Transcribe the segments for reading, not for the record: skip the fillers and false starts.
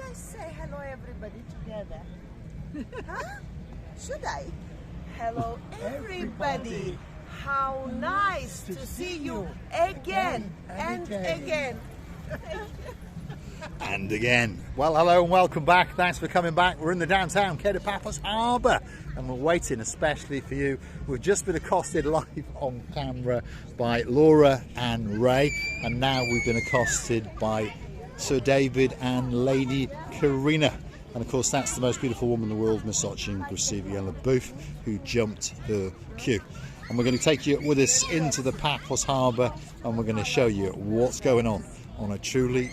I say hello everybody together? Huh? Should I? Hello everybody. How nice to see you again and again. And again. Well, hello and welcome back. Thanks for coming back. We're in the downtown Kato Paphos Harbour and we're waiting especially for you. We've just been accosted live on camera by Laura and Ray, and now we've been accosted by Sir David and Lady Karina. And of course that's the most beautiful woman in the world, Miss Ochin Gracevia Booth, who jumped her queue. And we're going to take you with us into the Paphos Harbour and we're going to show you what's going on a truly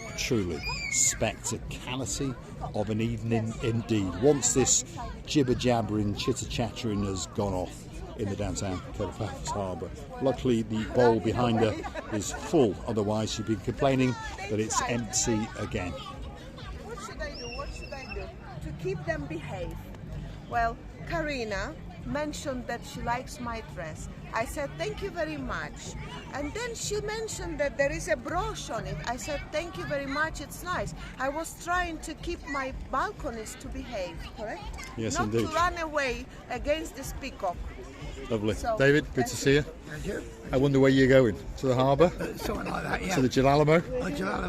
spectacality of an evening indeed. Once this jibber-jabbering, chitter-chattering has gone off in the downtown Kato Paphos Harbour. Luckily the bowl behind her is full, otherwise she'd be complaining that it's empty again. What should I do? What should I do to keep them behave? Well, Karina mentioned that she likes my dress. I said thank you very much, and then she mentioned that there is a brooch on it. I said thank you very much, it's nice. I was trying to keep my balconies to behave, correct? Yes, not indeed. To run away against this peacock. Lovely. So, David, good to see you. Thank you. I wonder where you're going. To the harbour? Something like that, yeah. To the Jalalamo?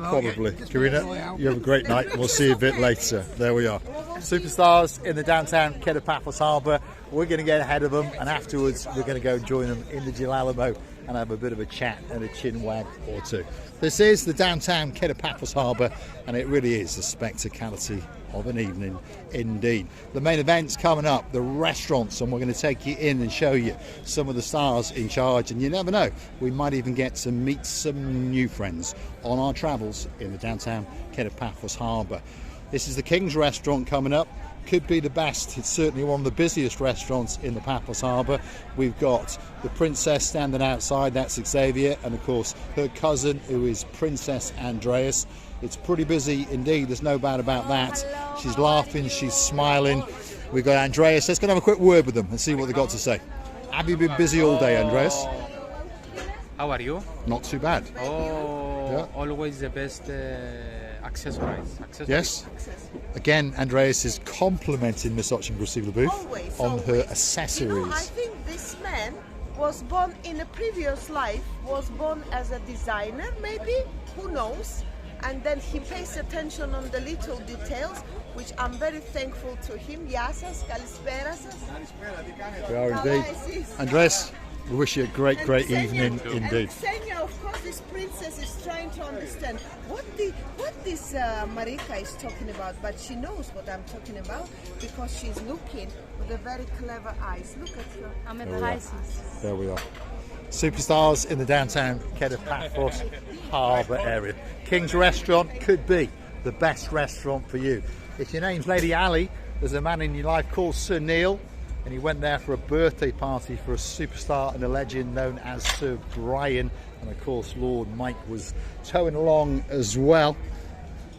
Probably. Yeah. Karina, you have a great night. We'll see you a bit later. There we are. Superstars in the downtown Kato Paphos Harbour. We're going to get ahead of them, and afterwards we're going to go join them in the Jalalamo and have a bit of a chat and a chin wag or two. This is the downtown Kato Paphos Harbour, and it really is a spectacality of an evening indeed. The main event's coming up, the restaurants, and we're going to take you in and show you some of the stars in charge, and you never know, we might even get to meet some new friends on our travels in the downtown Kato Paphos Harbour. This is the King's Restaurant coming up. Could be the best. It's certainly one of the busiest restaurants in the Paphos Harbour. We've got the Princess standing outside, that's Xavier, and of course her cousin, who is Princess Andreas. It's pretty busy indeed, there's no doubt about that. She's laughing, she's smiling. We've got Andreas. Let's go and have a quick word with them and see what they've got to say. Have you been busy all day, Andreas? How are you? Not too bad. Oh, Yeah. always the best accessories. Yes. Again, Andreas is complimenting Miss Ochin Gracevia Booth Always, on her always. accessories. You know, I think this man was born in a previous life, was born as a designer, maybe, who knows? And then he pays attention on the little details, which I'm very thankful to him. Γεια σας, καλησπέρα σας. We are indeed. Andreas, we wish you a great evening indeed. And Xenia, of course, this princess is trying to understand what this Marika is talking about, but she knows what I'm talking about because she's looking with a very clever eyes. Look at her. I'm a There we are. Superstars in the downtown Kato Paphos Harbour area. King's Restaurant could be the best restaurant for you. If your name's Lady Ali, there's a man in your life called Sir Neil, and he went there for a birthday party for a superstar and a legend known as Sir Brian, and of course Lord Mike was towing along as well.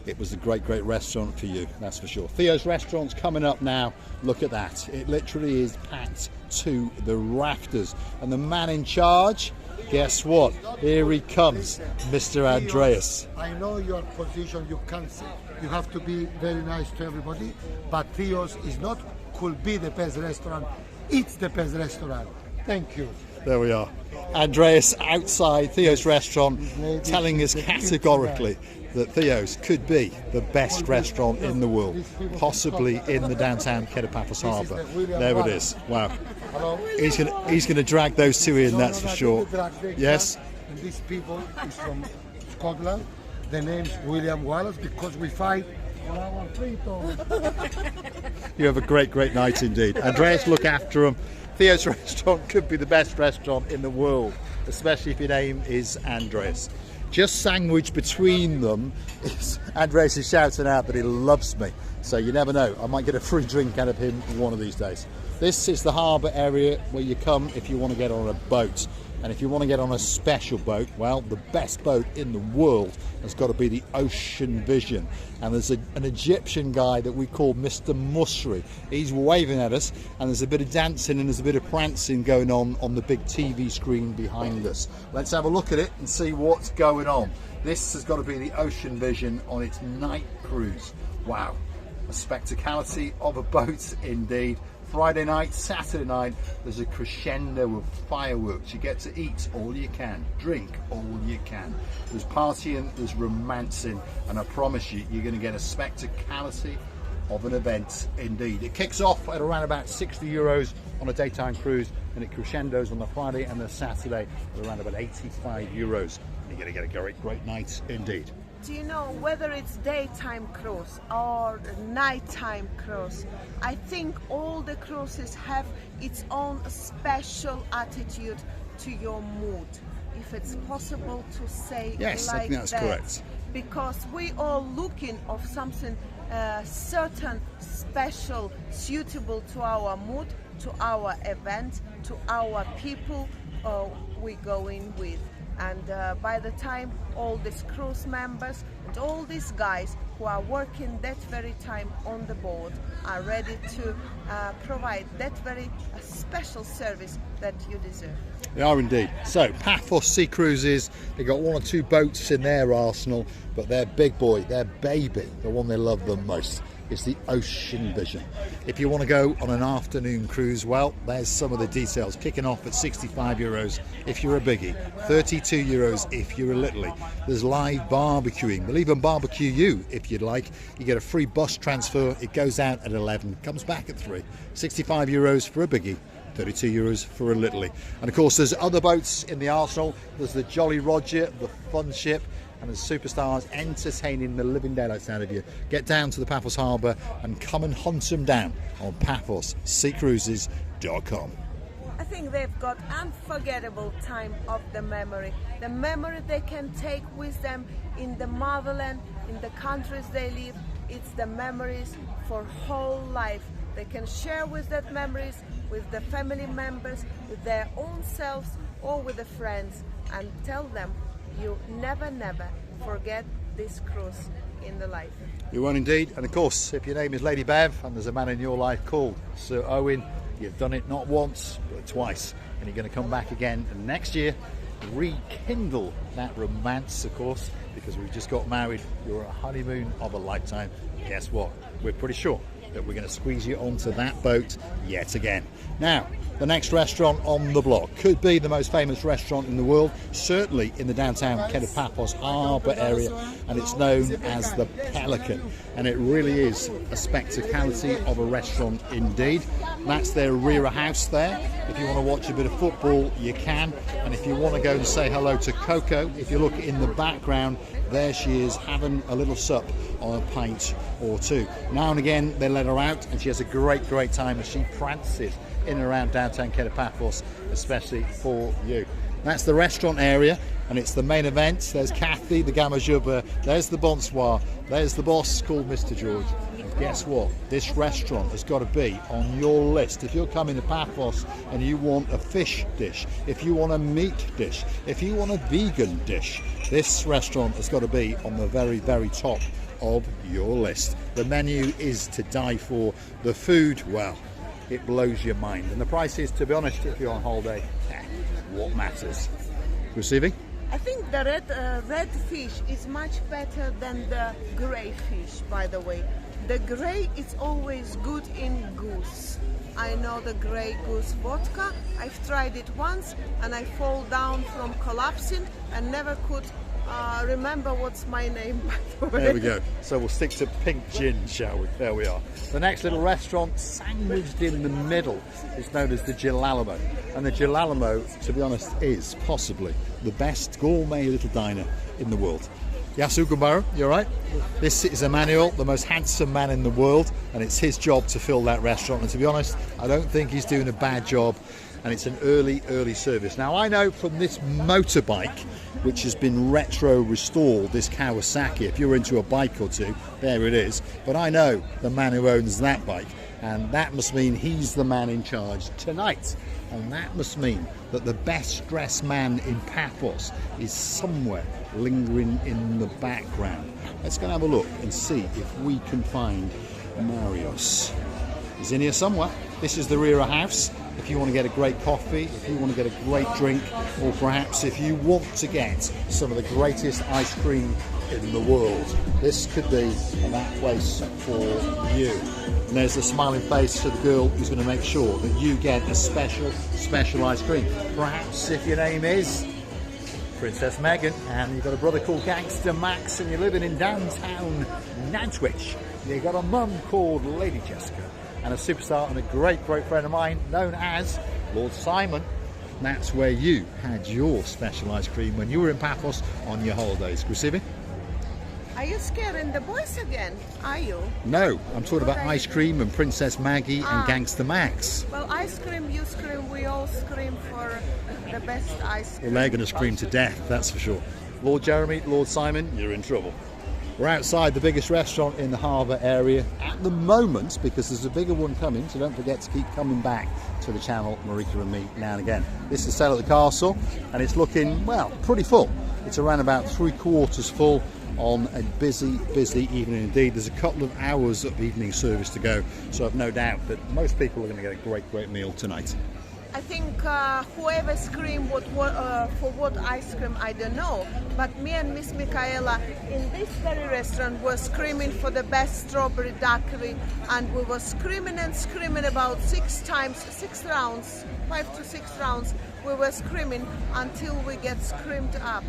It was a great restaurant for you, that's for sure. Theos Restaurant's coming up now. Look at that. It literally is packed to the rafters. And the man in charge, guess what? Here he comes, Mr. Andreas. I know your position, you can't say. You have to be very nice to everybody, but Theos is not, could be the best restaurant. It's the best restaurant. Thank you. There we are. Andreas outside Theos Restaurant telling us categorically that Theos could be the best restaurant in the world, possibly in the downtown Kato Paphos Harbour. There it is. Wow. He's going to drag those two in, that's for sure. Yes. And these people is from Scotland. The name's William Wallace because we fight for our freedom. You have a great night indeed. Andreas, look after him. Theos Restaurant could be the best restaurant in the world, especially if your name is Andreas. Just sandwiched between them is Andreas is shouting out that he loves me. So you never know, I might get a free drink out of him one of these days. This is the harbour area where you come if you want to get on a boat. And if you want to get on a special boat, well, the best boat in the world has got to be the Ocean Vision. And there's an Egyptian guy that we call Mr. Musri. He's waving at us, and there's a bit of dancing and there's a bit of prancing going on the big TV screen behind us. Let's have a look at it and see what's going on. This has got to be the Ocean Vision on its night cruise. Wow, a spectacality of a boat indeed. Friday night, Saturday night, there's a crescendo of fireworks. You get to eat all you can, drink all you can. There's partying, there's romancing, and I promise you, you're going to get a spectacality of an event indeed. It kicks off at around about €60 on a daytime cruise, and it crescendos on the Friday and the Saturday at around about €85. And you're going to get a great night indeed. Do you know, whether it's daytime cruise or nighttime cruise, I think all the cruises have its own special attitude to your mood, if it's possible to say yes, like I think that's that. Correct. Because we are looking of something certain, special, suitable to our mood, to our event, to our people we go in with. And by the time all these cruise members and all these guys who are working that very time on the board are ready to provide that very special service that you deserve. They are indeed. So Paphos Sea Cruises, they've got 1 or 2 boats in their arsenal, but their big boy, their baby, the one they love the most, is the Ocean Vision. If you want to go on an afternoon cruise, well, there's some of the details. Kicking off at €65 if you're a biggie, €32 if you're a littlie. There's live barbecuing. They'll even barbecue you if you'd like. You get a free bus transfer. It goes out at 11, comes back at 3. €65 for a biggie, €32 for a littlie. And of course, there's other boats in the arsenal. There's the Jolly Roger, the Fun Ship, and there's superstars entertaining the living daylights out of you. Get down to the Paphos Harbour and come and hunt them down on PaphosSeaCruises.com. I think they've got unforgettable time of the memory they can take with them in the motherland, in the countries they live. It's the memories for whole life. They can share with that memories with the family members, with their own selves, or with the friends, and tell them you never forget this cruise in the life. You won't indeed. And of course, if your name is Lady Bev and there's a man in your life called Sir Owen, you've done it not once but twice, and you're going to come back again next year, rekindle that romance, of course, because we've just got married. You're a honeymoon of a lifetime. Guess what? We're pretty sure that we're going to squeeze you onto that boat yet again. Now, the next restaurant on the block could be the most famous restaurant in the world, certainly in the downtown Kato Paphos Harbour area, and it's known as the Pelican. And it really is a spectacality of a restaurant indeed. That's their rear house there. If you want to watch a bit of football, you can. And if you want to go and say hello to Coco, if you look in the background, there she is having a little sup on a pint or two. Now and again they let her out, and she has a great time as she prances in and around downtown Kato Paphos, especially for you. That's the restaurant area, and it's the main event. There's Kathy, the Gamajuba, there's the bonsoir, there's the boss called Mr. George. And guess what? This restaurant has got to be on your list. If you're coming to Paphos and you want a fish dish, if you want a meat dish, if you want a vegan dish, this restaurant has got to be on the very top of your list. The menu is to die for. The food, well, it blows your mind. And the prices, to be honest, if you're on holiday, what matters? Receiving? I think the red fish is much better than the grey fish, by the way. The grey is always good in goose. I know the grey goose vodka. I've tried it once and I fall down from collapsing and never could remember what's my name, by the way. There we go. So we'll stick to pink gin, shall we? There we are. The next little restaurant, sandwiched in the middle, is known as the Gilalamo. And the Gilalamo, to be honest, is possibly the best gourmet little diner in the world. Yasu Gumbaro, you all right? This is Emmanuel, the most handsome man in the world, and it's his job to fill that restaurant. And to be honest, I don't think he's doing a bad job, and it's an early service. Now, I know from this motorbike, which has been retro restored, this Kawasaki, if you're into a bike or two, there it is. But I know the man who owns that bike, and that must mean he's the man in charge tonight And that must mean that the best dressed man in Paphos is somewhere lingering in the background. Let's go and have a look and see if we can find Marios. He's in here somewhere. This is the Rira house. If you want to get a great coffee, if you want to get a great drink, or perhaps if you want to get some of the greatest ice cream in the world, this could be that place for you. And there's the smiling face to the girl who's going to make sure that you get a special ice cream. Perhaps if your name is Princess Megan and you've got a brother called Gangster Max and you're living in downtown Nantwich, you've got a mum called Lady Jessica and a superstar and a great friend of mine known as Lord Simon. That's where you had your special ice cream when you were in Paphos on your holidays. Gusivi? Are you scaring the boys again? Are you? No, I'm talking about ice cream and Princess Maggie and Gangster Max. Well, ice cream, you scream, we all scream for the best ice cream. Well, they're going to scream to death, that's for sure. Lord Jeremy, Lord Simon, you're in trouble. We're outside the biggest restaurant in the harbour area at the moment because there's a bigger one coming, so don't forget to keep coming back to the channel, Marika and me, now and again. This is Sail at the Castle and it's looking, well, pretty full. It's around about 3/4 full on a busy evening indeed. There's a couple of hours of evening service to go, so I've no doubt that most people are going to get a great meal tonight. I think whoever screamed for what ice cream, I don't know. But me and Miss Michaela in this very restaurant were screaming for the best strawberry daiquiri, and we were screaming and screaming about 6 rounds, 5 to 6 rounds. We were screaming until we get screamed up.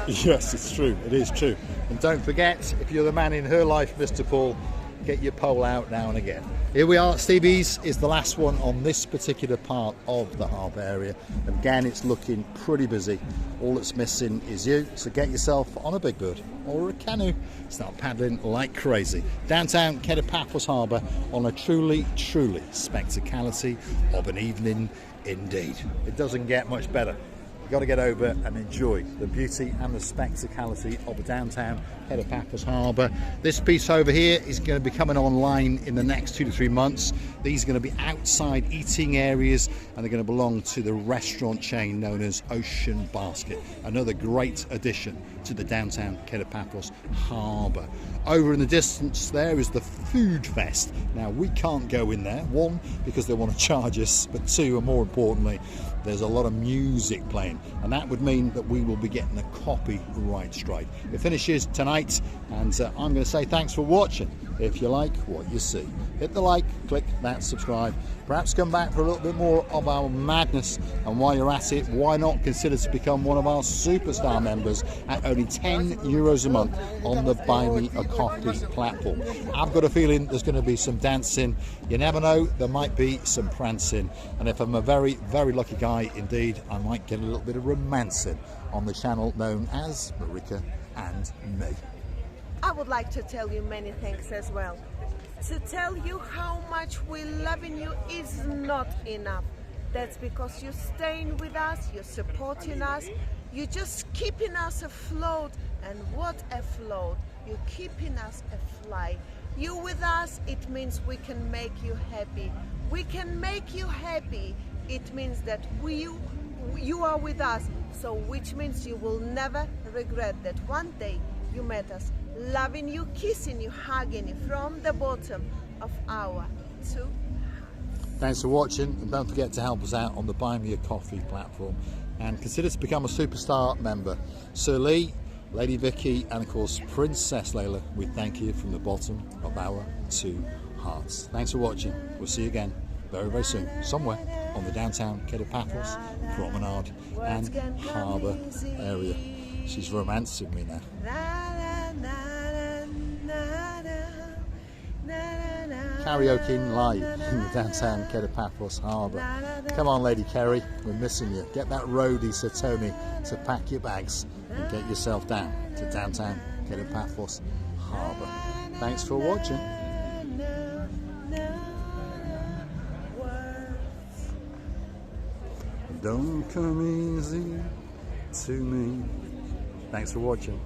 Yes, it's true. It is true. And don't forget, if you're the man in her life, Mr. Paul, get your pole out now and again. Here we are. Stevie's is the last one on this particular part of the harbour area. And again, it's looking pretty busy. All that's missing is you. So get yourself on a big bird or a canoe. Start paddling like crazy. Downtown Kato Paphos Harbour on a truly spectacality of an evening indeed. It doesn't get much better. You've got to get over and enjoy the beauty and the spectacality of the downtown Kato Paphos Harbour. This piece over here is going to be coming online in the next 2 to 3 months. These are going to be outside eating areas and they're going to belong to the restaurant chain known as Ocean Basket. Another great addition to the downtown Kato Paphos Harbour. Over in the distance there is the Food Fest. Now we can't go in there, 1, because they want to charge us, but 2, and more importantly, there's a lot of music playing, and that would mean that we will be getting a copyright strike. It finishes tonight, and I'm going to say thanks for watching. If you like what you see, hit the like, click that subscribe, perhaps come back for a little bit more of our madness, and while you're at it, why not consider to become one of our superstar members at only €10 a month on the Buy Me a Coffee platform. I've got a feeling there's going to be some dancing, you never know, there might be some prancing, and if I'm a very lucky guy indeed, I might get a little bit of romancing on the channel known as Marika and Me. I would like to tell you many thanks as well. To tell you how much we loving you is not enough. That's because you're staying with us, you're supporting us, you're just keeping us afloat. And what afloat? You're keeping us afloat. You with us, it means we can make you happy. We can make you happy. It means that you are with us, so which means you will never regret that one day you met us. Loving you, kissing you, hugging you from the bottom of our 2 hearts. Thanks for watching, and don't forget to help us out on the Buy Me a Coffee platform and consider to become a superstar member. Sir Lee, Lady Vicky, and of course Princess Layla, we thank you from the bottom of our 2 hearts. Thanks for watching. We'll see you again very soon, somewhere on the downtown Kato Paphos Promenade and Harbour area. She's romancing me now. Karaoke live in the downtown Kato Paphos Harbour. Come on, Lady Kerry, we're missing you. Get that roadie Sir Tony to pack your bags and get yourself down to downtown Kato Paphos Harbour. Thanks for watching. Don't come easy to me. Thanks for watching.